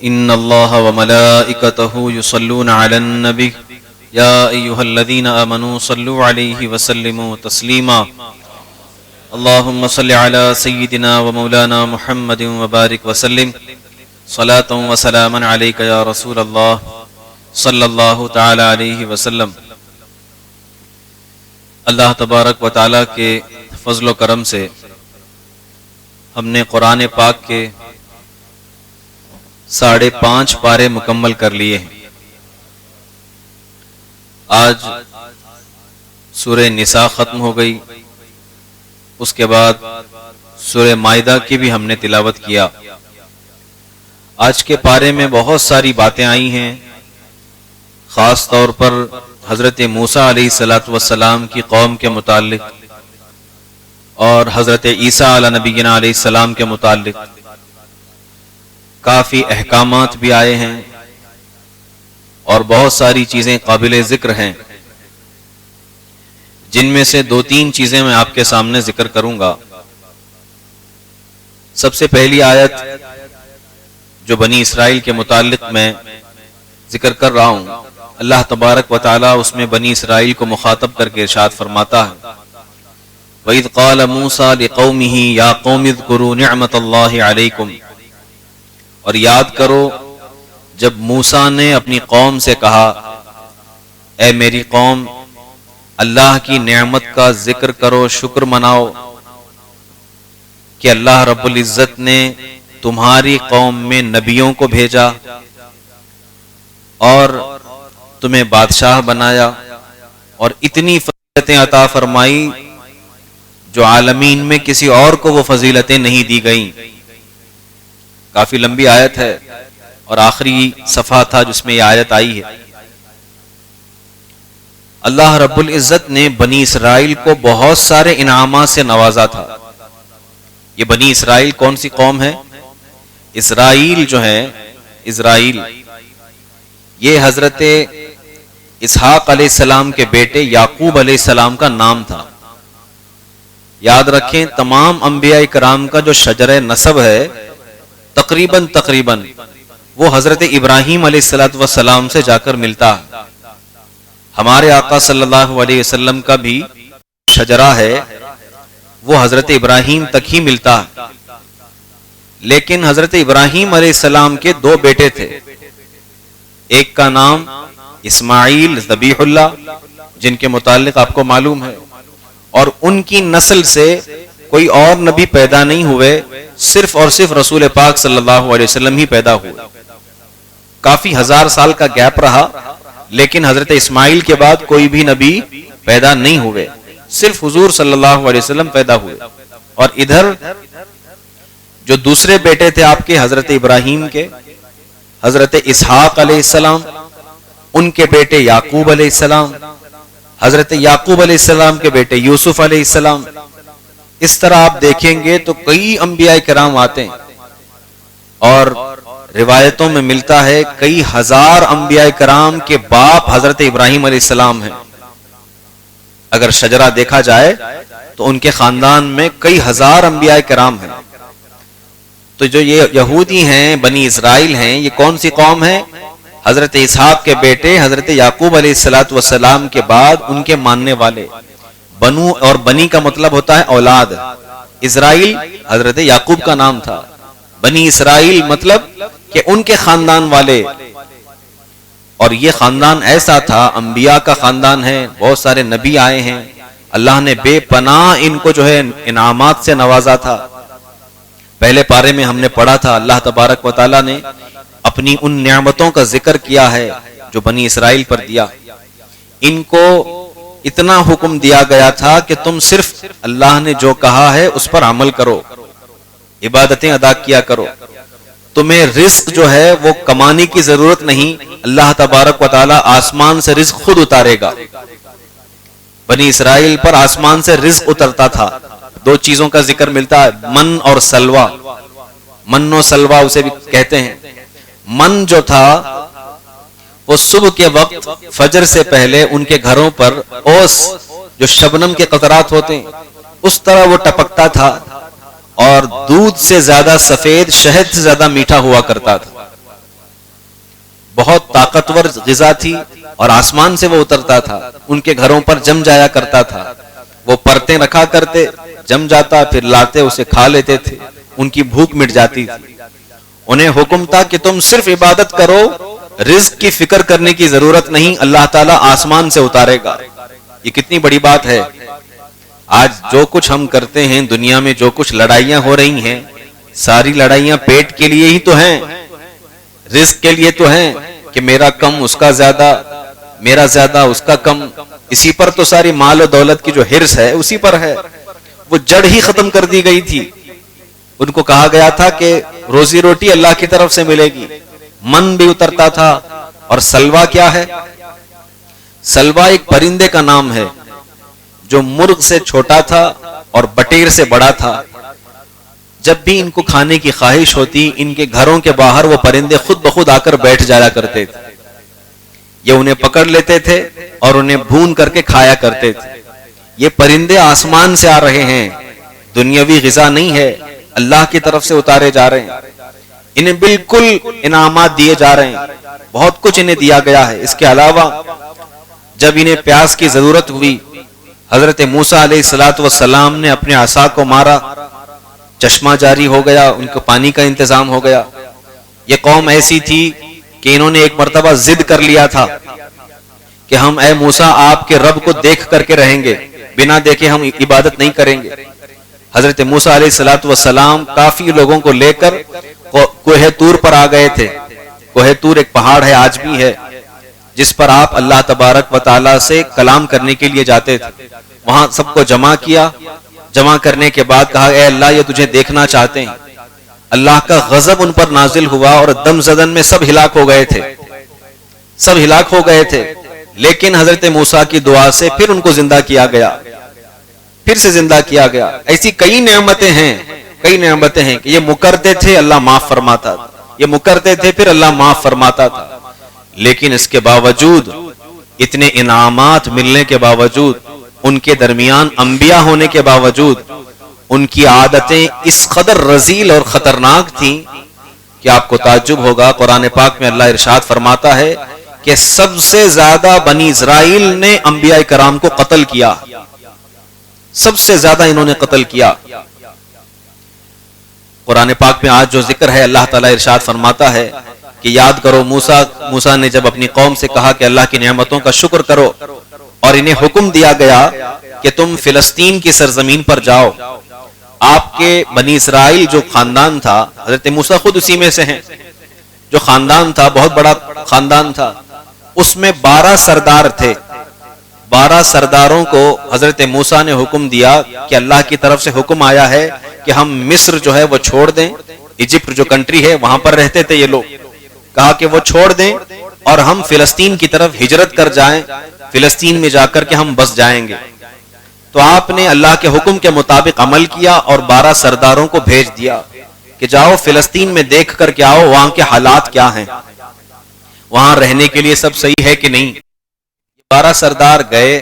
ان اللہ وملائکتہ یصلون علی النبی یا ایھا الذین آمنوا صلوا علیہ وسلموا تسلیما اللہم صل علی سیدنا ومولانا محمد وبارک وسلم صلاۃ وسلاما علیک یا رسول اللہ صلی اللہ تعالی علیہ وسلم۔ اللہ تبارک و تعالی کے فضل و کرم سے ہم نے قرآن پاک کے 5.5 پارے مکمل کر لیے ہیں۔ آج سورہ نساء ختم ہو گئی، اس کے بعد سورہ مائدہ کی بھی ہم نے تلاوت کیا۔ آج کے پارے میں بہت ساری باتیں آئی ہیں، خاص طور پر حضرت موسیٰ علیہ السلام کی قوم کے متعلق اور حضرت عیسیٰ علیہ نبینا علیہ السلام کے متعلق کافی احکامات بھی آئے ہیں اور بہت ساری چیزیں قابل ذکر ہیں، جن میں سے 2-3 چیزیں میں آپ کے سامنے ذکر کروں گا۔ سب سے پہلی آیت جو بنی اسرائیل کے متعلق میں ذکر کر رہا ہوں، اللہ تبارک و تعالیٰ اس میں بنی اسرائیل کو مخاطب کر کے ارشاد فرماتا ہے وَإِذْ قَالَ مُوسَىٰ لِقَوْمِهِ يَا قَوْمِ اذْكُرُوا نِعْمَةَ اللَّهِ عَلَيْكُمْ، اور یاد کرو جب موسیٰ نے اپنی قوم سے کہا اے میری قوم اللہ کی نعمت کا ذکر کرو، شکر مناؤ کہ اللہ رب العزت نے تمہاری قوم میں نبیوں کو بھیجا اور تمہیں بادشاہ بنایا اور اتنی فضیلتیں عطا فرمائی جو عالمین میں کسی اور کو وہ فضیلتیں نہیں دی گئیں۔ کافی لمبی آیت ہے اور آخری صفحہ تھا جس میں یہ آیت آئی ہے۔ اللہ رب العزت نے بنی اسرائیل کو بہت سارے انعامات سے نوازا تھا۔ یہ بنی اسرائیل کون سی قوم ہے؟ اسرائیل جو ہے، اسرائیل یہ حضرت اسحاق علیہ السلام کے بیٹے یعقوب علیہ السلام کا نام تھا۔ یاد رکھیں تمام انبیاء کرام کا جو شجرہ نسب ہے تقریباً وہ حضرت ابراہیم علیہ السلام سے جا کر ملتا ہے۔ ہمارے آقا صلی اللہ علیہ وسلم کا بھی شجرہ ہے، وہ حضرت ابراہیم تک ہی ملتا ہے، لیکن حضرت ابراہیم علیہ السلام کے 2 بیٹے تھے، ایک کا نام اسماعیل ذبیح اللہ جن کے متعلق آپ کو معلوم ہے، اور ان کی نسل سے کوئی اور نبی پیدا نہیں ہوئے، صرف اور صرف رسول پاک صلی اللہ علیہ وسلم ہی پیدا ہوئے۔ کافی 1000 سال کا گیپ رہا، لیکن حضرت اسماعیل کے بعد کوئی بھی نبی پیدا نہیں ہوئے، صرف حضور صلی اللہ علیہ وسلم پیدا ہوئے۔ اور ادھر جو دوسرے بیٹے تھے آپ کے حضرت ابراہیم کے، حضرت اسحاق علیہ السلام، ان کے بیٹے یعقوب علیہ السلام، حضرت یعقوب علیہ السلام کے بیٹے یوسف علیہ السلام، اس طرح آپ دیکھیں گے تو کئی انبیاء کرام آتے ہیں، اور روایتوں میں ملتا ہے کئی ہزار انبیاء کرام کے باپ حضرت ابراہیم علیہ السلام ہیں۔ اگر شجرہ دیکھا جائے تو ان کے خاندان میں کئی ہزار انبیاء کرام ہیں۔ تو جو یہ یہودی ہیں، بنی اسرائیل ہیں، یہ کون سی قوم ہے؟ حضرت اسحاق کے بیٹے حضرت یعقوب علیہ السلام کے بعد ان کے ماننے والے۔ بنو اور بنی کا مطلب ہوتا ہے اولاد، اسرائیل حضرت یعقوب کا نام تھا، بنی اسرائیل مطلب کہ ان کے خاندان والے، اور یہ خاندان ایسا تھا، انبیاء کا خاندان ہے، بہت سارے نبی آئے ہیں، اللہ نے بے پناہ ان کو جو ہے انعامات سے نوازا تھا۔ پہلے پارے میں ہم نے پڑھا تھا اللہ تبارک و تعالیٰ نے اپنی ان نعمتوں کا ذکر کیا ہے جو بنی اسرائیل پر دیا۔ ان کو اتنا حکم دیا گیا تھا کہ تم صرف اللہ نے جو کہا ہے اس پر عمل کرو، عبادتیں ادا کیا کرو، تمہیں رزق جو ہے وہ کمانے کی ضرورت نہیں، اللہ تبارک و تعالیٰ آسمان سے رزق خود اتارے گا۔ بنی اسرائیل پر آسمان سے رزق اترتا تھا۔ 2 چیزوں کا ذکر ملتا ہے، من اور سلوہ، من و سلوہ اسے بھی کہتے ہیں۔ من جو تھا وہ صبح کے وقت فجر سے پہلے ان کے گھروں پر اوس جو شبنم کے قطرات ہوتے ہیں اس طرح وہ ٹپکتا تھا، اور دودھ سے زیادہ سفید، شہد سے زیادہ میٹھا ہوا کرتا تھا۔ بہت طاقتور غذا تھی اور آسمان سے وہ اترتا تھا، ان کے گھروں پر جم جایا کرتا تھا، وہ پرتیں رکھا کرتے، جم جاتا، پھر لاتے اسے کھا لیتے تھے، ان کی بھوک مٹ جاتی تھی۔ انہیں حکم تھا کہ تم صرف عبادت کرو، رزق کی فکر کرنے کی ضرورت نہیں، اللہ تعالیٰ آسمان سے اتارے گا۔ یہ کتنی بڑی بات ہے۔ آج جو کچھ ہم کرتے ہیں، دنیا میں جو کچھ لڑائیاں ہو رہی ہیں، ساری لڑائیاں پیٹ کے لیے ہی تو ہیں، رزق کے لیے تو ہیں کہ میرا کم اس کا زیادہ، میرا زیادہ اس کا کم، اسی پر تو ساری مال و دولت کی جو حرص ہے اسی پر ہے۔ وہ جڑ ہی ختم کر دی گئی تھی۔ ان کو کہا گیا تھا کہ روزی روٹی اللہ کی طرف سے ملے گی، من بھی اترتا تھا۔ اور سلوا کیا ہے؟ سلوا ایک پرندے کا نام ہے جو مرغ سے چھوٹا تھا اور بٹیر سے بڑا تھا۔ جب بھی ان کو کھانے کی خواہش ہوتی، ان کے گھروں کے باہر وہ پرندے خود بخود آ کر بیٹھ جایا کرتے تھے۔ یہ انہیں پکڑ لیتے تھے اور انہیں بھون کر کے کھایا کرتے تھے۔ یہ پرندے آسمان سے آ رہے ہیں، دنیاوی غذا نہیں ہے، اللہ کی طرف سے اتارے جا رہے ہیں۔ انہیں بالکل انعامات دیے جا رہے ہیں، بہت کچھ انہیں دیا گیا ہے۔ اس کے علاوہ جب انہیں پیاس کی ضرورت ہوئی، حضرت موسیٰ علیہ السلام نے اپنے عصا کو مارا، چشمہ جاری ہو گیا، ان کو پانی کا انتظام ہو گیا۔ یہ قوم ایسی تھی کہ انہوں نے ایک مرتبہ ضد کر لیا تھا کہ ہم اے موسیٰ آپ کے رب کو دیکھ کر کے رہیں گے، بنا دیکھے ہم عبادت نہیں کریں گے۔ حضرت موسیٰ علیہ السلام کافی لوگوں کو لے کر کوہ طور پر آ گئے تھے۔ کوہ طور ایک پہاڑ ہے، آج بھی ہے، جس پر آپ اللہ تبارک و تعالیٰ سے کلام کرنے کے لیے جاتے تھے۔ وہاں سب کو جمع کیا، جمع کرنے کے بعد کہا اے اللہ یہ تجھے دیکھنا چاہتے ہیں۔ اللہ کا غضب ان پر نازل ہوا اور دم زدن میں سب ہلاک ہو گئے تھے، سب ہلاک ہو گئے تھے۔ لیکن حضرت موسیٰ کی دعا سے پھر ان کو زندہ کیا گیا، پھر سے زندہ کیا گیا۔ ایسی کئی نعمتیں ہیں، کئی نعمتیں ہیں کہ یہ مکرتے تھے اللہ معاف فرماتا تھا، یہ مکرتے تھے پھر اللہ معاف فرماتا تھا۔ لیکن اس کے باوجود، اتنے انعامات ملنے کے باوجود، ان کے درمیان انبیاء ہونے کے باوجود، ان کی عادتیں اس قدر رذیل اور خطرناک تھیں کہ آپ کو تعجب ہوگا۔ قرآن پاک میں اللہ ارشاد فرماتا ہے کہ سب سے زیادہ بنی اسرائیل نے انبیاء کرام کو قتل کیا، سب سے زیادہ انہوں نے قتل کیا۔ قرآن پاک میں آج جو ذکر ہے، اللہ تعالیٰ ارشاد فرماتا ہے کہ یاد کرو موسیٰ نے جب اپنی قوم سے کہا کہ اللہ کی نعمتوں کا شکر کرو، اور انہیں حکم دیا گیا کہ تم فلسطین کی سرزمین پر جاؤ۔ آپ کے بنی اسرائیل جو خاندان تھا، حضرت موسیٰ خود اسی میں سے ہیں، جو خاندان تھا بہت بڑا خاندان تھا، اس میں 12 سردار تھے۔ 12 سرداروں کو حضرت موسیٰ نے حکم دیا کہ اللہ کی طرف سے حکم آیا ہے کہ ہم مصر جو ہے وہ چھوڑ دیں، ایجپٹ جو کنٹری ہے وہاں پر رہتے تھے یہ لوگ، کہا کہ وہ چھوڑ دیں اور ہم فلسطین کی طرف ہجرت کر جائیں، فلسطین میں جا کر کے ہم بس جائیں گے۔ تو آپ نے اللہ کے حکم کے مطابق عمل کیا اور 12 سرداروں کو بھیج دیا کہ جاؤ فلسطین میں دیکھ کر کے آؤ وہاں کے حالات کیا ہیں، وہاں رہنے کے لیے سب صحیح ہے کہ نہیں۔ 12 سردار گئے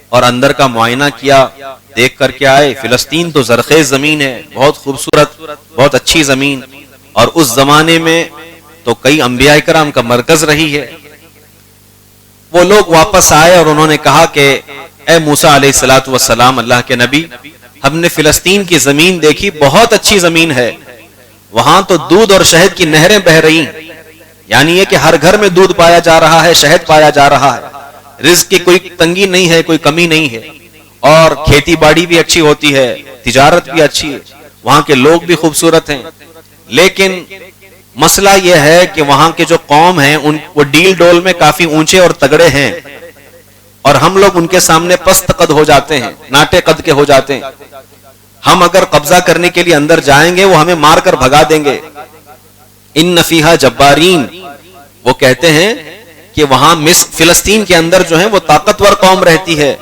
اور اندر کا معائنہ کیا، دیکھ کر کے آئے، فلسطین تو زرخیز زمین ہے، بہت خوبصورت، بہت اچھی زمین، اور اس زمانے میں تو کئی انبیاء کرام کا مرکز رہی ہے۔ وہ لوگ واپس آئے اور انہوں نے کہا کہ اے موسیٰ علیہ السلام، اللہ کے نبی، ہم نے فلسطین کی زمین دیکھی، بہت اچھی زمین ہے، وہاں تو دودھ اور شہد کی نہریں بہ رہی، یعنی یہ کہ ہر گھر میں دودھ پایا جا رہا ہے، شہد پایا جا رہا ہے، رزق کی کوئی تنگی نہیں ہے، کوئی کمی نہیں ہے، اور کھیتی باڑی بھی اچھی ہوتی ہے، تجارت بھی اچھی ہے، وہاں کے لوگ بھی خوبصورت ہیں۔ لیکن مسئلہ یہ ہے کہ وہاں کے جو قوم ہیں وہ ڈیل ڈول میں کافی اونچے اور تگڑے ہیں، اور ہم لوگ ان کے سامنے پست قد ہو جاتے ہیں، ناٹے قد کے ہو جاتے ہیں۔ ہم اگر قبضہ کرنے کے لیے اندر جائیں گے وہ ہمیں مار کر بھگا دیں گے۔ ان فیہا جبارین، وہ کہتے ہیں کہ وہاں فلسطین کے اندر جو ہے وہ طاقتور قوم رہتی ہے۔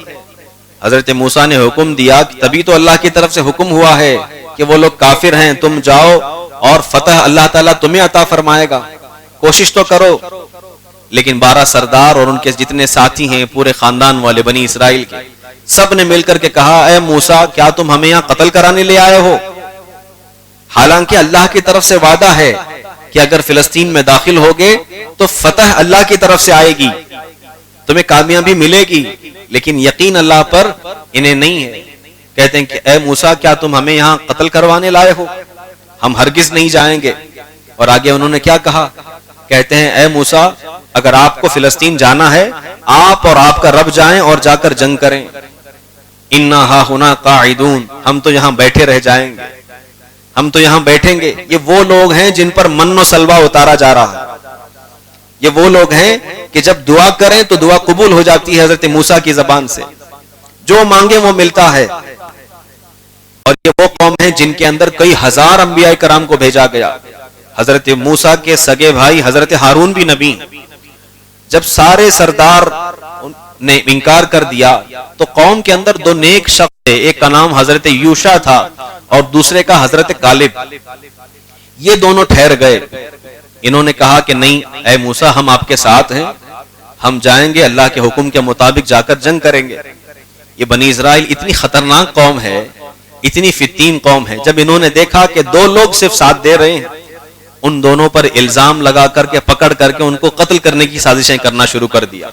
حضرت موسیٰ نے حکم دیا، تبھی تو اللہ کی طرف سے حکم ہوا ہے کہ وہ لوگ کافر ہیں، تم جاؤ اور فتح اللہ تعالیٰ تمہیں عطا فرمائے گا، کوشش تو کرو۔ لیکن 12 سردار اور ان کے جتنے ساتھی ہیں پورے خاندان والے بنی اسرائیل کے، سب نے مل کر کے کہا اے موسیٰ کیا تم ہمیں یہاں قتل کرانے لے آئے ہو؟ حالانکہ اللہ کی طرف سے وعدہ ہے کہ اگر فلسطین میں داخل ہوگے تو فتح اللہ کی طرف سے آئے گی، تمہیں کامیابی ملے گی، لیکن یقین اللہ پر انہیں نہیں ہے۔ کہتے ہیں کہ اے موسیٰ کیا تم ہمیں یہاں قتل کروانے لائے ہو؟ ہم ہرگز نہیں جائیں گے۔ اور آگے انہوں نے کیا کہا؟ کہتے ہیں اے موسیٰ اگر آپ کو فلسطین جانا ہے آپ اور آپ کا رب جائیں اور جا کر جنگ کریں، اِنَّا ہَاهُنَا قَاعِدُونَ، ہم تو یہاں بیٹھے رہ جائیں گے، ہم تو یہاں بیٹھیں گے۔ یہ وہ لوگ ہیں جن پر من و سلوہ اتارا جا رہا ہے، یہ وہ لوگ ہیں کہ جب دعا کریں تو دعا قبول ہو جاتی ہے حضرت موسیٰ کی زبان سے، جو مانگے وہ ملتا ہے۔ اور یہ وہ قوم ہے جن کے اندر کئی ہزار انبیاء کرام کو بھیجا گیا۔ حضرت موسیٰ کے سگے بھائی حضرت ہارون بھی نبی، جب سارے سردار نے انکار کر دیا تو قوم کے اندر دو نیک شخص تھے، ایک کا نام حضرت یوشع تھا اور دوسرے کا حضرت کالب۔ یہ دونوں ٹھہر گئے، انہوں نے کہا کہ نہیں اے موسیٰ ہم آپ کے ساتھ ہیں، ہم جائیں گے اللہ کے حکم کے مطابق جا کر جنگ کریں گے۔ یہ بنی اسرائیل اتنی خطرناک قوم ہے، اتنی فتین قوم ہے، جب انہوں نے دیکھا کہ دو لوگ صرف ساتھ دے رہے ہیں، ان دونوں پر الزام لگا کر کے پکڑ کر کے ان کو قتل کرنے کی سازشیں کرنا شروع کر دیا۔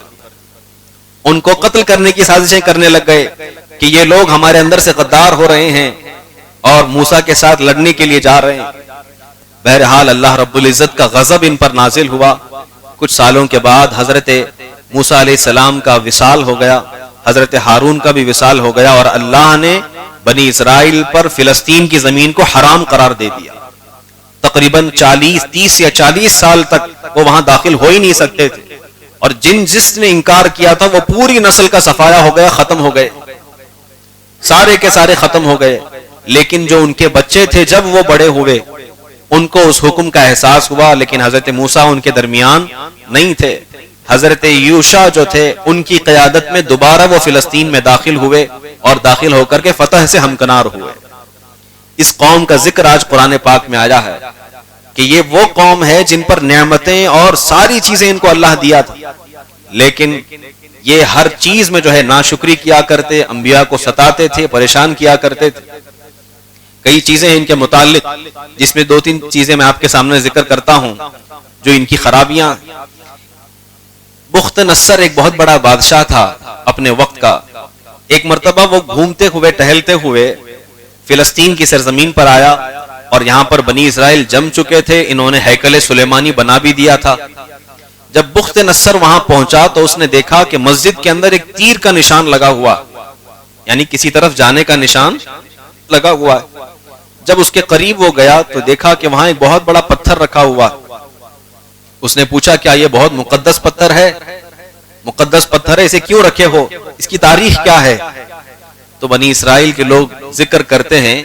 ان کو قتل کرنے کی سازشیں کرنے لگ گئے کہ یہ لوگ ہمارے اندر سے غدار ہو رہے ہیں اور موسیٰ کے ساتھ لڑنے کے لیے جا رہے ہیں۔ بہرحال اللہ رب العزت کا غضب ان پر نازل ہوا۔ کچھ سالوں کے بعد حضرت موسیٰ علیہ السلام کا وصال ہو گیا، حضرت ہارون کا بھی وصال ہو گیا، اور اللہ نے بنی اسرائیل پر فلسطین کی زمین کو حرام قرار دے دیا۔ تقریباً 30 یا 40 سال تک وہ وہاں داخل ہو ہی نہیں سکتے تھے، اور جس نے انکار کیا تھا وہ پوری نسل کا صفایا ہو گیا، ختم ہو گئے، سارے کے سارے ختم ہو گئے۔ لیکن جو ان کے بچے تھے جب وہ بڑے ہوئے ان کو اس حکم کا احساس ہوا، لیکن حضرت موسیٰ ان کے درمیان نہیں تھے۔ حضرت یوشع جو تھے ان کی قیادت میں دوبارہ وہ فلسطین میں داخل ہوئے اور داخل ہو کر کے فتح سے ہمکنار ہوئے۔ اس قوم کا ذکر آج قرآن پاک میں آیا ہے کہ یہ وہ قوم ہے جن پر نعمتیں اور ساری چیزیں ان کو اللہ دیا تھا، لیکن یہ ہر چیز میں جو ہے ناشکری کیا کرتے، انبیاء کو ستاتے تھے، پریشان کیا کرتے تھے۔ کئی چیزیں ان کے متعلق جس میں 2-3 چیزیں میں آپ کے سامنے ذکر کرتا ہوں جو ان کی خرابیاں۔ بخت نصر ایک بہت بڑا بادشاہ تھا اپنے وقت کا۔ ایک مرتبہ وہ گھومتے ہوئے ٹہلتے ہوئے فلسطین کی سرزمین پر آیا اور یہاں پر بنی اسرائیل جم چکے تھے، انہوں نے ہیکل سلیمانی بنا بھی دیا تھا۔ جب بخت نصر وہاں پہنچا تو اس نے دیکھا کہ مسجد کے اندر ایک تیر کا نشان لگا ہوا، یعنی کسی طرف جانے کا نشان لگا ہوا ہے۔ جب اس کے قریب وہ گیا تو دیکھا کہ وہاں ایک بہت بڑا پتھر رکھا ہوا۔ اس نے پوچھا کیا یہ بہت مقدس پتھر ہے؟ مقدس پتھر ہے، اسے کیوں رکھے ہو؟ اس کی تاریخ کیا ہے؟ تو بنی اسرائیل کے لوگ ذکر کرتے ہیں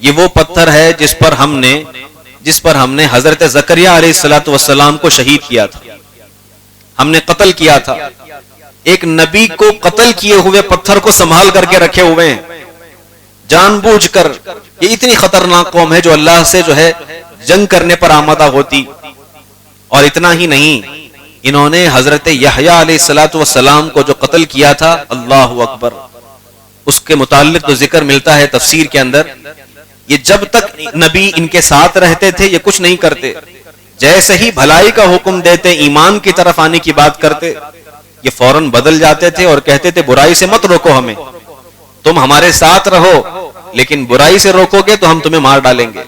یہ وہ پتھر ہے جس پر ہم نے حضرت زکریا علیہ السلام کو شہید کیا تھا، ہم نے قتل کیا تھا۔ ایک نبی کو قتل کیے ہوئے پتھر کو سنبھال کر کے رکھے ہوئے ہیں جان بوجھ کر۔ یہ اتنی خطرناک قوم ہے جو اللہ سے جو ہے جنگ کرنے پر آمادہ ہوتی۔ اور اتنا ہی نہیں، انہوں نے حضرت یحییٰ علیہ السلام کو جو قتل کیا تھا، اللہ اکبر، اس کے متعلق تو ذکر ملتا ہے تفسیر کے اندر، یہ جب تک نبی ان کے ساتھ رہتے تھے یہ کچھ نہیں کرتے، جیسے ہی بھلائی کا حکم دیتے، ایمان کی طرف آنے کی بات کرتے، یہ فوراً بدل جاتے تھے اور کہتے تھے برائی سے مت روکو ہمیں، تم ہمارے ساتھ رہو لیکن برائی سے روکو گے تو ہم تمہیں مار ڈالیں گے،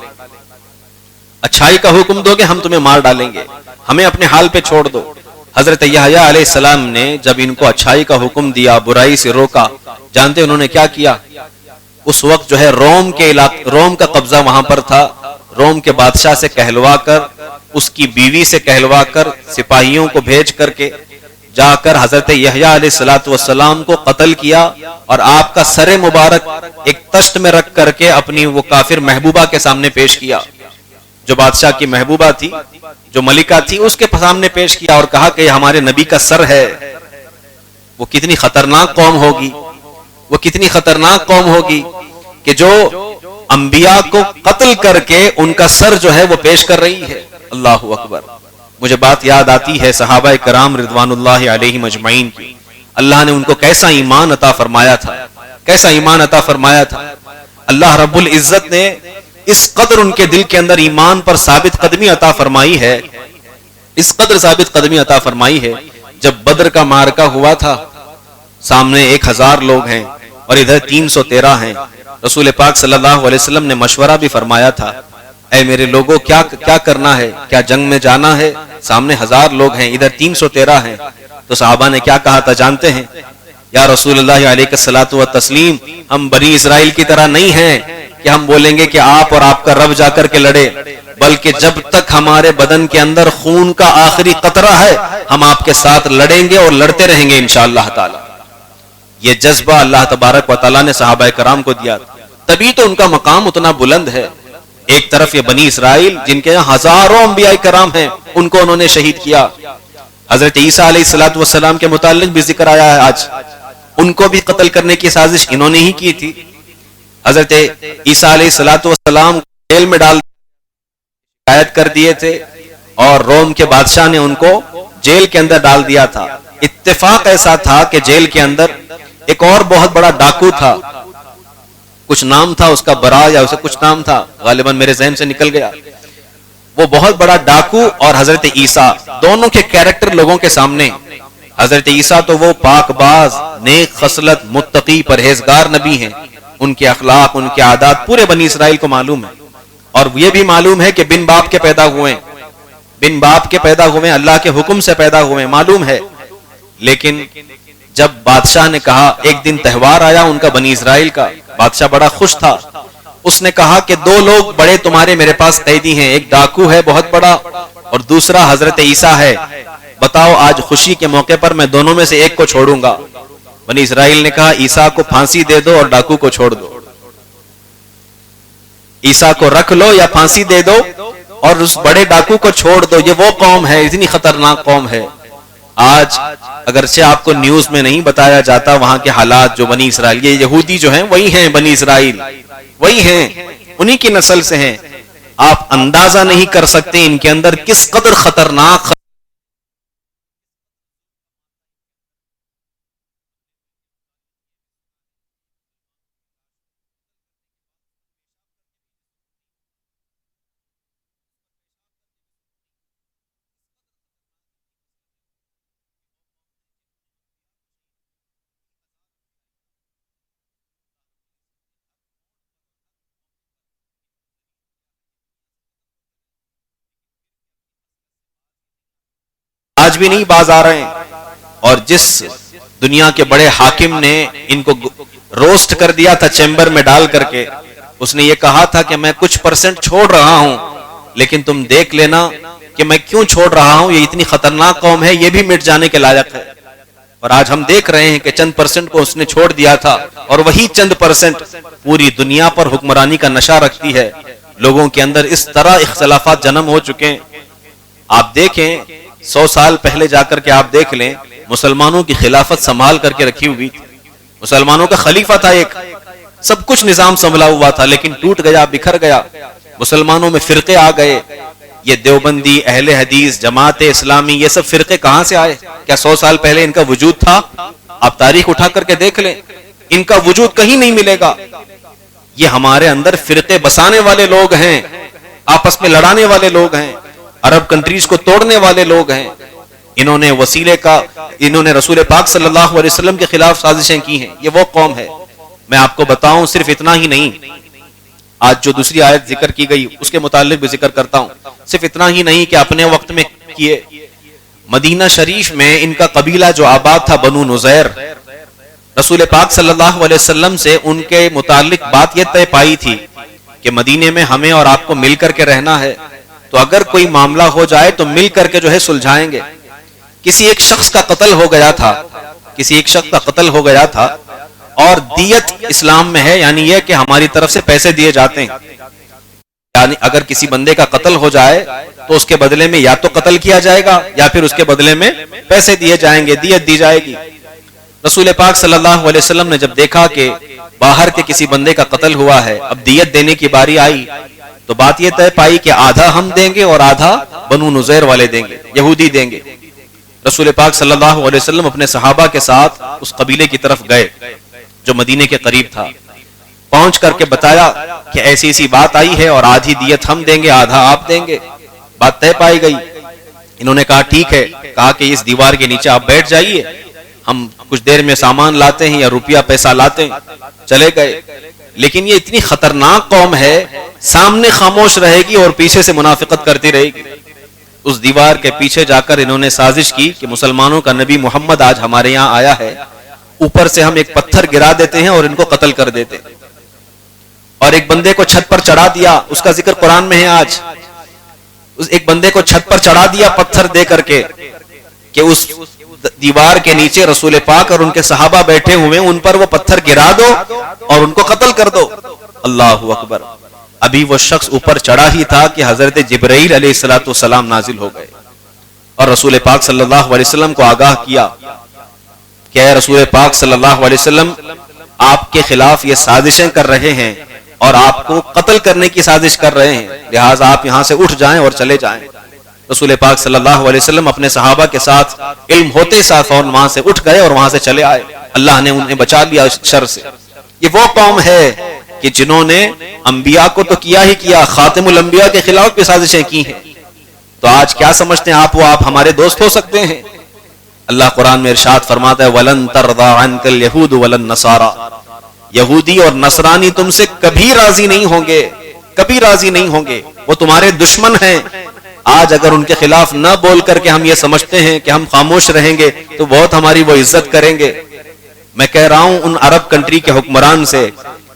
اچھائی کا حکم دو گے ہم تمہیں مار ڈالیں گے، ہمیں اپنے حال پہ چھوڑ دو۔ حضرت یحییٰ علیہ السلام نے جب ان کو اچھائی کا حکم دیا، برائی سے روکا، جانتے انہوں نے کیا کیا؟ اس وقت جو ہے روم کا قبضہ وہاں پر تھا، روم کے بادشاہ سے کہلوا کر، اس کی بیوی سے کہلوا کر، سپاہیوں کو بھیج کر کے جا کر حضرت یحییٰ علیہ السلام کو قتل کیا، اور آپ کا سر مبارک ایک تشت میں رکھ کر کے اپنی وہ کافر محبوبہ کے سامنے پیش کیا، جو بادشاہ کی محبوبہ تھی، جو ملکہ تھی، اس کے سامنے پیش کیا اور کہا کہ یہ ہمارے نبی کا سر ہے۔ وہ کتنی خطرناک قوم ہوگی، وہ کتنی خطرناک قوم ہوگی کہ جو انبیاء کو قتل کر کے ان کا سر جو ہے وہ پیش کر رہی ہے۔ اللہ اکبر۔ مجھے بات یاد آتی ہے صحابہ کرام رضوان اللہ علیہم اجمعین کی، اللہ نے ان کو کیسا ایمان عطا فرمایا تھا، کیسا ایمان عطا فرمایا تھا۔ اللہ رب العزت نے اس قدر ان کے دل کے اندر ایمان پر ثابت قدمی عطا فرمائی ہے اس قدر ثابت قدمی عطا فرمائی ہے. جب بدر کا معرکہ ہوا تھا، سامنے 1000 لوگ ہیں اور ادھر 313 ہیں. رسول پاک صلی اللہ علیہ وسلم نے مشورہ بھی فرمایا تھا، اے میرے لوگوں کیا کرنا ہے، کیا جنگ میں جانا ہے؟ سامنے 1000 لوگ ہیں، ادھر 313 ہیں. تو صحابہ نے کیا کہا تھا جانتے ہیں؟ یا رسول اللہ علیہ الصلوۃ والتسلیم، ہم بنی اسرائیل کی طرح نہیں ہیں کہ ہم بولیں گے کہ آپ اور آپ کا رب جا کر کے لڑے، بلکہ جب تک ہمارے بدن کے اندر خون کا آخری قطرہ ہے ہم آپ کے ساتھ لڑیں گے اور لڑتے رہیں گے انشاءاللہ تعالی. یہ جذبہ اللہ تبارک و تعالیٰ نے صحابہ کرام کو دیا، تبھی تو ان کا مقام اتنا بلند ہے. ایک طرف یہ بنی اسرائیل جن کے یہاں ہزاروں انبیاء کرام ہیں، ان کو انہوں نے شہید کیا. حضرت عیسیٰ علیہ الصلوۃ والسلام کے متعلق بھی ذکر آیا ہے آج، ان کو بھی قتل کرنے کی سازش انہوں نے ہی کی تھی. حضرت عیسیٰ علیہ الصلوۃ والسلام جیل میں ڈال قید کر دیے تھے اور روم کے بادشاہ نے ان کو جیل کے اندر ڈال دیا تھا. اتفاق ایسا تھا کہ جیل کے اندر ایک اور بہت بڑا ڈاکو تھا، کچھ نام تھا اس کا، برا یا اسے کچھ نام تھا، غالباً میرے ذہن سے نکل گیا. وہ بہت بڑا ڈاکو اور حضرت عیسیٰ دونوں کے کیریکٹر لوگوں کے سامنے. حضرت عیسیٰ تو وہ پاک باز، نیک خصلت، متقی، پرہیزگار نبی ہیں. ان کے اخلاق، ان کے عادات پورے بنی اسرائیل کو معلوم ہے، اور یہ بھی معلوم ہے کہ بن باپ کے پیدا ہوئے، بن باپ کے پیدا ہوئے، اللہ کے حکم سے پیدا ہوئے، معلوم ہے. لیکن جب بادشاہ نے کہا، ایک دن تہوار آیا ان کا بنی اسرائیل کا، بادشاہ بڑا خوش تھا. اس نے کہا کہ 2 لوگ بڑے تمہارے میرے پاس قیدی ہیں، ایک ڈاکو ہے بہت بڑا اور دوسرا حضرت عیسیٰ ہے. بتاؤ آج خوشی کے موقع پر میں دونوں میں سے ایک کو چھوڑوں گا. بنی اسرائیل نے کہا عیسیٰ کو پھانسی دے دو اور ڈاکو کو چھوڑ دو. عیسیٰ کو رکھ لو یا پھانسی دے دو اور اس بڑے ڈاکو کو چھوڑ دو. یہ وہ قوم ہے، اتنی خطرناک قوم ہے. آج اگرچہ آپ کو نیوز میں نہیں بتایا جاتا وہاں کے حالات، جو بنی اسرائیل، یہ یہودی جو ہیں وہی ہیں بنی اسرائیل، وہی ہیں، انہی کی نسل سے ہیں. آپ اندازہ نہیں کر سکتے ان کے اندر کس قدر خطرناک. آج بھی نہیں باز آ رہے ہیں. اور جس دنیا کے بڑے حاکم نے ان کو روسٹ کر دیا تھا چیمبر میں ڈال کر کے، اس نے یہ کہا تھا کہ میں کچھ % چھوڑ رہا ہوں، لیکن تم دیکھ لینا کہ میں کیوں چھوڑ رہا ہوں، یہ اتنی خطرناک قوم ہے، یہ بھی مٹ جانے کے لائق ہے. اور آج ہم دیکھ رہے ہیں کہ چند % کو اس نے چھوڑ دیا تھا، اور وہی چند % پوری دنیا پر حکمرانی کا نشہ رکھتی ہے. لوگوں کے اندر اس طرح اختلافات جنم ہو چکے ہیں. آپ دیکھیں 100 سال پہلے جا کر کے آپ دیکھ لیں، مسلمانوں کی خلافت سنبھال کر کے رکھی ہوئی تھی، مسلمانوں کا خلیفہ تھا ایک، سب کچھ نظام سنبھلا ہوا تھا، لیکن ٹوٹ گیا، بکھر گیا. مسلمانوں میں فرقے آ گئے. یہ دیوبندی، اہل حدیث، جماعت اسلامی، یہ سب فرقے کہاں سے آئے؟ کیا 100 سال پہلے ان کا وجود تھا؟ آپ تاریخ اٹھا کر کے دیکھ لیں، ان کا وجود کہیں نہیں ملے گا. یہ ہمارے اندر فرقے بسانے والے لوگ ہیں، آپس میں لڑانے والے لوگ ہیں، عرب کنٹریز کو توڑنے والے لوگ ہیں. انہوں نے رسول پاک صلی اللہ علیہ وسلم کے خلاف سازشیں کی ہیں. یہ وہ قوم ہے. میں آپ کو بتاؤں صرف اتنا ہی نہیں، آج جو دوسری آیت ذکر کی گئی اس کے متعلق بھی ذکر کرتا ہوں. صرف اتنا ہی نہیں کہ اپنے وقت میں کیے، مدینہ شریف میں ان کا قبیلہ جو آباد تھا بنو نذیر، رسول پاک صلی اللہ علیہ وسلم سے ان کے متعلق بات یہ طے پائی تھی کہ مدینے میں ہمیں اور آپ کو مل کر کے رہنا ہے، تو اگر کوئی معاملہ ہو جائے تو مل کر کے جو ہے سلجھائیں گے. کسی ایک شخص کا قتل ہو گیا تھا، اور دیت اسلام میں ہے، یعنی یہ کہ ہماری طرف سے پیسے دیے جاتے ہیں. یعنی اگر کسی بندے کا قتل ہو جائے تو اس کے بدلے میں یا تو قتل کیا جائے گا یا پھر اس کے بدلے میں پیسے دیے جائیں گے، دیت دی جائے گی. رسول پاک صلی اللہ علیہ وسلم نے جب دیکھا کہ باہر کے کسی بندے کا قتل ہوا ہے، اب دیت دینے کی باری آئی، تو بات یہ طے پائی کہ آدھا ہم دیں گے اور آدھا بنو نذیر والے دیں گے، یہودی دیں گے. رسول پاک صلی اللہ علیہ وسلم اپنے صحابہ کے ساتھ اس قبیلے کی طرف گئے جو مدینے کے قریب تھا. پہنچ کر کے بتایا کہ ایسی ایسی بات آئی ہے اور آدھی دیت ہم دیں گے، آدھا آپ دیں گے. بات طے پائی گئی. انہوں نے کہا ٹھیک ہے، کہا کہ اس دیوار کے نیچے آپ بیٹھ جائیے، ہم کچھ دیر میں سامان لاتے ہیں یا روپیہ پیسہ لاتے ہیں. چلے گئے. لیکن یہ اتنی خطرناک قوم ہے، سامنے خاموش رہے گی اور پیچھے سے منافقت کرتی رہے گی. اس دیوار کے پیچھے جا کر انہوں نے سازش کی کہ مسلمانوں کا نبی محمد آج ہمارے یہاں آیا ہے، اوپر سے ہم ایک پتھر گرا دیتے ہیں اور ان کو قتل کر دیتے. اور ایک بندے کو چھت پر چڑھا دیا، اس کا ذکر قرآن میں ہے. آج ایک بندے کو چھت پر چڑھا دیا پتھر دے کر کے کہ اس دیوار کے نیچے رسول پاک اور ان کے صحابہ بیٹھے ہوئے، ان پر وہ پتھر گرا دو اور ان کو قتل کر دو. اللہ اکبر. ابھی وہ شخص اوپر چڑھا ہی تھا کہ حضرت جبرائیل علیہ الصلوۃ والسلام نازل ہو گئے اور رسول پاک صلی اللہ علیہ وسلم کو آگاہ کیا کہ اے رسول پاک صلی اللہ علیہ وسلم، آپ کے خلاف یہ سازشیں کر رہے ہیں اور آپ کو قتل کرنے کی سازش کر رہے ہیں، لہٰذا آپ یہاں سے اٹھ جائیں اور چلے جائیں. رسول پاک صلی اللہ علیہ وسلم اپنے صحابہ کے ساتھ علم ہوتے ساتھ فوراً وہاں سے اٹھ گئے اور وہاں سے چلے آئے. اللہ نے انہیں بچا لیا اس شر سے. یہ وہ قوم ہے کہ جنہوں نے انبیاء کو تو کیا ہی کیا، خاتم الانبیاء کے خلاف بھی سازشیں کی ہیں. تو آج کیا سمجھتے ہیں آپ ہمارے دوست ہو سکتے ہیں؟ اللہ قرآن میں ارشاد فرماتا ہے وَلَن تَرْضَىٰ عَنْكَ الْيَهُودُ وَلَا النَّصَارَىٰ. یہودی اور نصرانی تم سے کبھی راضی نہیں ہوں گے، کبھی راضی نہیں ہوں گے. وہ تمہارے دشمن ہیں. آج اگر ان کے خلاف نہ بول کر کے ہم یہ سمجھتے ہیں کہ ہم خاموش رہیں گے تو بہت ہماری وہ عزت کریں گے. میں کہہ رہا ہوں ان عرب کنٹری کے حکمران سے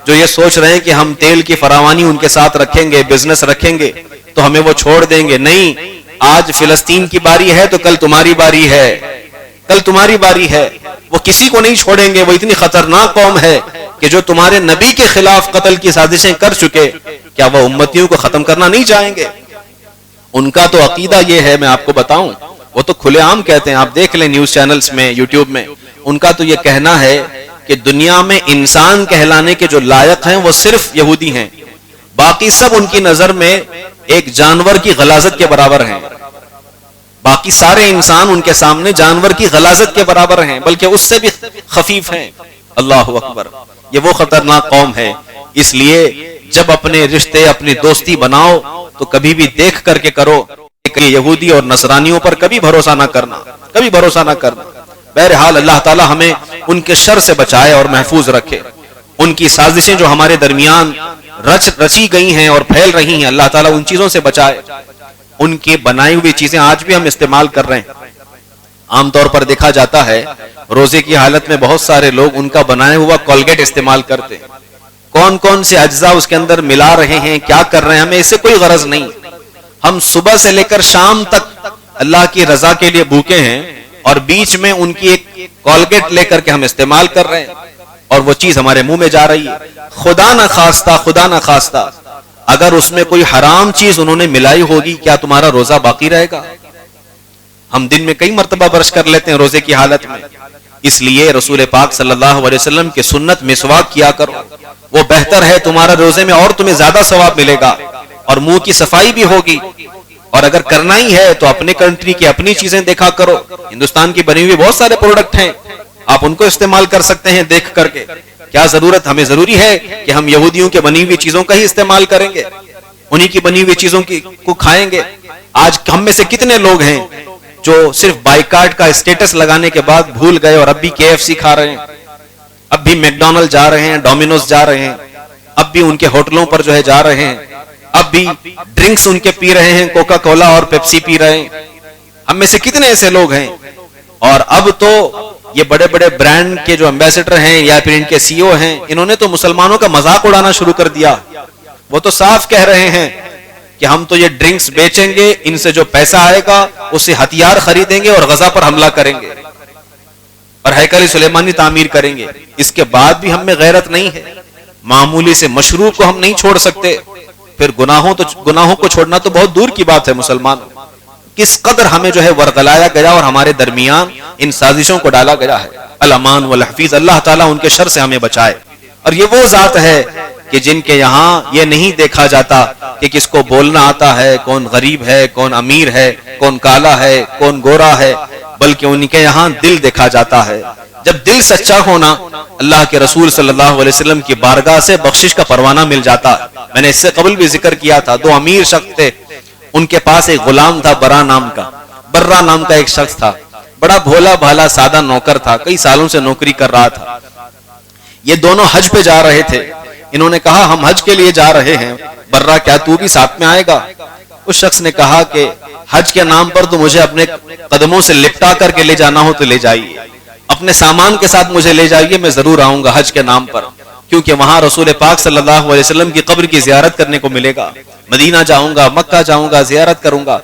جو یہ سوچ رہے ہیں کہ ہم تیل کی فراوانی ان کے ساتھ رکھیں گے، بزنس رکھیں گے تو ہمیں وہ چھوڑ دیں گے. نہیں، آج فلسطین کی باری ہے تو کل تمہاری باری ہے، کل تمہاری باری ہے. وہ کسی کو نہیں چھوڑیں گے. وہ اتنی خطرناک قوم ہے کہ جو تمہارے نبی کے خلاف قتل کی سازشیں کر چکے، کیا وہ امتیوں کو ختم کرنا نہیں چاہیں گے؟ ان کا تو عقیدہ یہ ہے، میں آپ کو بتاؤں، وہ تو کھلے عام کہتے ہیں، آپ دیکھ لیں نیوز چینلز میں، یوٹیوب میں. ان کا تو یہ کہنا ہے کہ دنیا میں انسان کہلانے کے جو لائق ہیں وہ صرف یہودی ہیں، باقی سب ان کی نظر میں ایک جانور کی غلاظت کے برابر ہیں. باقی سارے انسان ان کے سامنے جانور کی غلاظت کے برابر ہیں، بلکہ اس سے بھی خفیف ہیں. اللہ اکبر. یہ وہ خطرناک قوم ہے. اس لیے جب اپنے رشتے، اپنی دوستی بناؤ تو کبھی بھی دیکھ کر کے کرو. کہ یہودی اور نصرانیوں پر کبھی بھروسہ نہ کرنا، کبھی بھروسہ نہ کرنا. بہرحال اللہ تعالی ہمیں ان کے شر سے بچائے اور محفوظ رکھے. ان کی سازشیں جو ہمارے درمیان رچی گئی ہیں اور پھیل رہی ہیں، اللہ تعالیٰ ان چیزوں سے بچائے. ان کی بنائی ہوئی چیزیں آج بھی ہم استعمال کر رہے ہیں. عام طور پر دیکھا جاتا ہے روزے کی حالت میں بہت سارے لوگ ان کا بنایا ہوا کولگیٹ استعمال کرتے ہیں. کون کون سے اجزاء اس کے اندر ملا رہے ہیں، کیا کر رہے ہیں، ہمیں اس سے کوئی غرض نہیں. ہم صبح سے لے کر شام تک اللہ کی رضا کے لیے بھوکے ہیں اور بیچ میں ان کی ایک کولگیٹ لے کر کے ہم استعمال کر رہے ہیں اور وہ چیز ہمارے منہ میں جا رہی ہے. خدا نہ خواستہ اگر اس میں کوئی حرام چیز انہوں نے ملائی ہوگی، کیا تمہارا روزہ باقی رہے گا؟ ہم دن میں کئی مرتبہ برش کر لیتے ہیں روزے کی حالت میں. اس لیے رسول پاک صلی اللہ علیہ وسلم کی سنت مسواک کیا کرو، وہ بہتر ہے تمہارا روزے میں اور تمہیں زیادہ ثواب ملے گا اور منہ کی صفائی بھی ہوگی. اور اگر کرنا ہی ہے تو اپنے کنٹری کی اپنی چیزیں دیکھا کرو. ہندوستان کی بنی ہوئی بہت سارے پروڈکٹ ہیں، آپ ان کو استعمال کر سکتے ہیں دیکھ کر کے. کیا ضرورت، ہمیں ضروری ہے کہ ہم یہودیوں کے بنی ہوئی چیزوں کا ہی استعمال کریں گے، انہی کی بنی ہوئی چیزوں کو کھائیں گے؟ آج ہم میں سے کتنے لوگ ہیں جو صرف بائیکاٹ کا اسٹیٹس لگانے کے بعد بھول گئے اور اب بھی KFC کھا رہے ہیں، اب بھی میکڈونلڈ جا رہے ہیں، ڈومینوز جا رہے ہیں، اب بھی ان کے ہوٹلوں پر جو ہے جا رہے ہیں، اب بھی ڈرنکس ان کے پی رہے ہیں، کوکا کولا اور پیپسی پی رہے ہیں. ہم میں سے کتنے ایسے لوگ ہیں؟ اور اب تو یہ بڑے بڑے برانڈ کے جو ایمبیسڈر ہیں یا پھر ان کے CEO ہیں، انہوں نے تو مسلمانوں کا مذاق اڑانا شروع کر دیا. وہ تو صاف کہہ رہے ہیں کہ ہم تو یہ ڈرنکس بیچیں گے، ان سے جو پیسہ آئے گا اس سے ہتھیار خریدیں گے اور غزہ پر حملہ کریں گے اور ہیکل سلیمانی تعمیر کریں گے. اس کے بعد بھی ہم میں غیرت نہیں ہے. معمولی سے مشروب کو ہم نہیں چھوڑ سکتے، پھر گناہوں کو چھوڑنا تو بہت دور کی بات ہے. مسلمان کس قدر ہمیں جو ہے ورغلایا گیا اور ہمارے درمیان ان سازشوں کو ڈالا گیا ہے. الامان والحفیظ. اللہ تعالیٰ ان کے شر سے ہمیں بچائے. اور یہ وہ ذات ہے کہ جن کے یہاں یہ نہیں دیکھا جاتا کہ کس کو بولنا آتا ہے، کون غریب ہے، کون امیر ہے، کون کالا ہے، کون گورا ہے، بلکہ ان کے یہاں دل دیکھا جاتا ہے. جب دل سچا ہونا، اللہ کے رسول صلی اللہ علیہ وسلم کی بارگاہ سے بخشش کا پروانہ مل جاتا. میں نے اس سے قبل بھی ذکر کیا تھا، 2 امیر شخص تھے، ان کے پاس ایک غلام تھا برا نام کا. برہ نام کا ایک شخص تھا، بڑا بھولا بھالا سادہ نوکر تھا، کئی سالوں سے نوکری کر رہا تھا. یہ دونوں حج پہ جا رہے تھے. انہوں نے کہا ہم حج کے لیے جا رہے ہیں، برہ کیا تو بھی ساتھ میں آئے گا؟ اس شخص نے کہا کہ حج کے نام پر تو مجھے اپنے قدموں سے لپٹا کر کے لے جانا ہو تو لے جائیے، اپنے سامان کے ساتھ مجھے لے جائیے، میں ضرور آؤں گا حج کے نام پر، کیونکہ وہاں رسول پاک صلی اللہ علیہ وسلم کی قبر کی زیارت کرنے کو ملے گا. مدینہ جاؤں گا، مکہ جاؤں گا، زیارت کروں گا.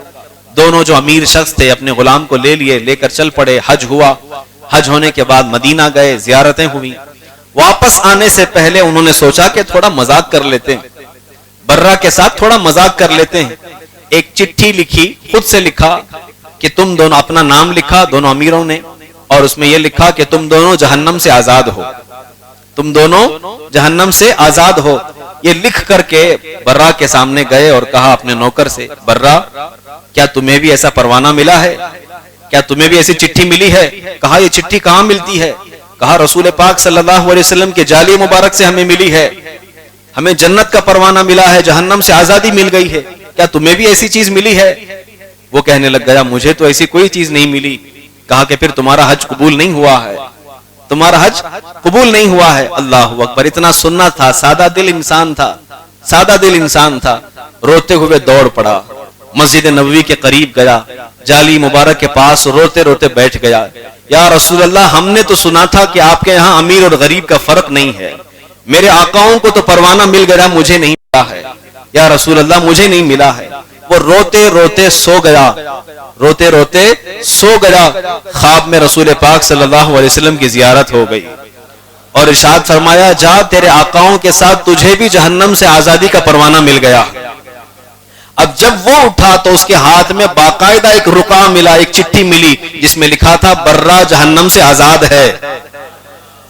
دونوں جو امیر شخص تھے اپنے غلام کو لے لیے، لے کر چل پڑے. حج ہوا. حج ہونے کے بعد مدینہ گئے، زیارتیں ہوئی. واپس آنے سے پہلے انہوں نے سوچا کہ تھوڑا مذاق کر لیتے ہیں، برہ کے ساتھ تھوڑا مذاق کر لیتے ہیں. ایک چٹھی لکھی، خود سے لکھا کہ تم دونوں، اپنا نام لکھا دونوں امیروں نے، اور اس میں یہ لکھا کہ تم دونوں جہنم سے آزاد ہو، تم دونوں جہنم سے آزاد ہو. یہ لکھ کر کے برہ کے سامنے گئے اور کہا اپنے نوکر سے، برہ کیا تمہیں بھی ایسا پروانہ ملا ہے؟ کیا تمہیں بھی ایسی چٹھی ملی ہے؟ کہا یہ چٹھی کہاں ملتی ہے؟ کہا رسول پاک صلی اللہ علیہ وسلم کے جالی مبارک سے ہمیں ملی ہے، ہمیں جنت کا پروانہ ملا ہے، جہنم سے آزادی مل گئی ہے، کیا تمہیں بھی ایسی چیز ملی ہے؟ وہ کہنے لگ گیا مجھے تو ایسی کوئی چیز نہیں ملی. کہا کہ پھر تمہارا حج قبول نہیں ہوا ہے، تمہارا حج قبول نہیں ہوا ہے. اللہ اکبر. اتنا سننا تھا، سادہ دل انسان تھا، سادہ دل انسان تھا. روتے ہوئے دوڑ پڑا، مسجد نبوی کے قریب گیا، جالی مبارک کے پاس روتے روتے بیٹھ گیا. یا رسول اللہ ہم نے تو سنا تھا کہ آپ کے یہاں امیر اور غریب کا فرق نہیں ہے، میرے آقاؤں کو تو پروانہ مل گیا، مجھے نہیں ملا ہے. یا رسول اللہ مجھے نہیں ملا ہے. وہ روتے روتے سو گیا، روتے روتے سو گیا. خواب میں رسول پاک صلی اللہ علیہ وسلم کی زیارت ہو گئی اور ارشاد فرمایا جا تیرے آقاؤں کے ساتھ تجھے بھی جہنم سے آزادی کا پروانہ مل گیا. اب جب وہ اٹھا تو اس کے ہاتھ میں باقاعدہ ایک رقعہ ملا، ایک چٹھی ملی جس میں لکھا تھا برہ جہنم سے آزاد ہے،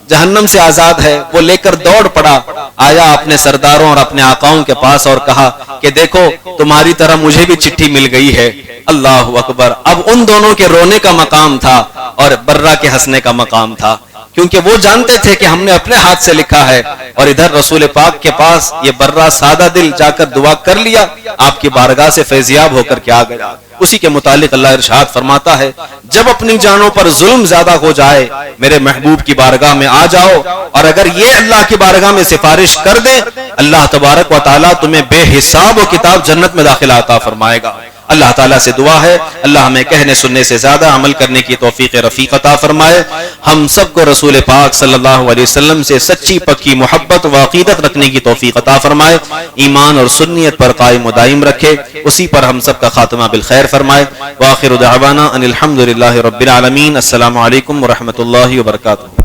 جہنم سے آزاد ہے. وہ لے کر دوڑ پڑا، آیا اپنے سرداروں اور اپنے آقاؤں کے پاس اور کہا کہ دیکھو تمہاری طرح مجھے بھی چٹھی مل گئی ہے. اللہ اکبر. اب ان دونوں کے رونے کا مقام تھا اور برہ کے ہنسنے کا مقام تھا، کیونکہ وہ جانتے تھے کہ ہم نے اپنے ہاتھ سے لکھا ہے. اور ادھر رسول پاک کے پاس یہ برہ سادہ دل جا کر دعا کر لیا، آپ کی بارگاہ سے فیضیاب ہو کر کے آ گیا. اسی کے متعلق اللہ ارشاد فرماتا ہے جب اپنی جانوں پر ظلم زیادہ ہو جائے میرے محبوب کی بارگاہ میں آ جاؤ، اور اگر یہ اللہ کی بارگاہ میں سفارش کر دیں اللہ تبارک و تعالیٰ تمہیں بے حساب و کتاب جنت میں داخلہ عطا فرمائے گا. اللہ تعالیٰ سے دعا ہے اللہ ہمیں کہنے سننے سے زیادہ عمل کرنے کی توفیق رفیق عطا فرمائے. ہم سب کو رسول پاک صلی اللہ علیہ وسلم سے سچی پکی محبت و عقیدت رکھنے کی توفیق عطا فرمائے. ایمان اور سنیت پر قائم و دائم رکھے، اسی پر ہم سب کا خاتمہ بالخیر فرمائے. وآخر دعوانا ان الحمد للہ رب العالمین. السلام علیکم ورحمۃ اللہ وبرکاتہ.